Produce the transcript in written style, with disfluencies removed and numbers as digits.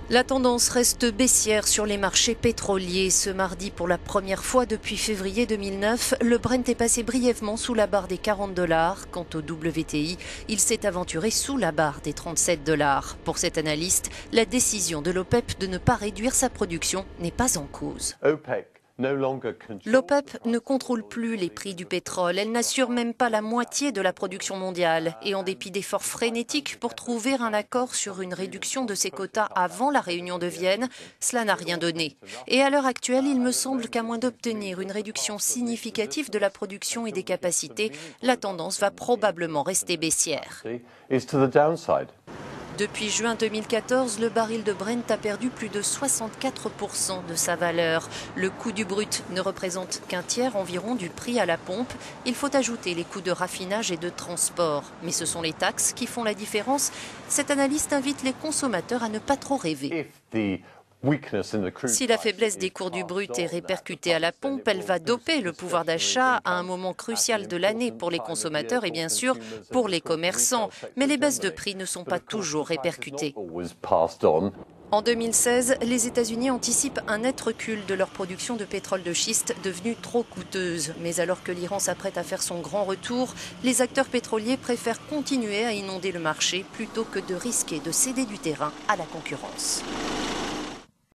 La tendance reste baissière sur les marchés pétroliers. Ce mardi, pour la première fois depuis février 2009, le Brent est passé brièvement sous la barre des $40. Quant au WTI, il s'est aventuré sous la barre des $37. Pour cet analyste, la décision de l'OPEP de ne pas réduire sa production n'est pas en cause. L'OPEP ne contrôle plus les prix du pétrole. Elle n'assure même pas la moitié de la production mondiale. Et en dépit d'efforts frénétiques pour trouver un accord sur une réduction de ses quotas avant la réunion de Vienne, cela n'a rien donné. Et à l'heure actuelle, il me semble qu'à moins d'obtenir une réduction significative de la production et des capacités, la tendance va probablement rester baissière. Depuis juin 2014, le baril de Brent a perdu plus de 64% de sa valeur. Le coût du brut ne représente qu'un tiers environ du prix à la pompe. Il faut ajouter les coûts de raffinage et de transport. Mais ce sont les taxes qui font la différence. Cet analyste invite les consommateurs à ne pas trop rêver. Si la faiblesse des cours du brut est répercutée à la pompe, elle va doper le pouvoir d'achat à un moment crucial de l'année pour les consommateurs et bien sûr pour les commerçants. Mais les baisses de prix ne sont pas toujours répercutées. En 2016, les États-Unis anticipent un net recul de leur production de pétrole de schiste devenue trop coûteuse. Mais alors que l'Iran s'apprête à faire son grand retour, les acteurs pétroliers préfèrent continuer à inonder le marché plutôt que de risquer de céder du terrain à la concurrence.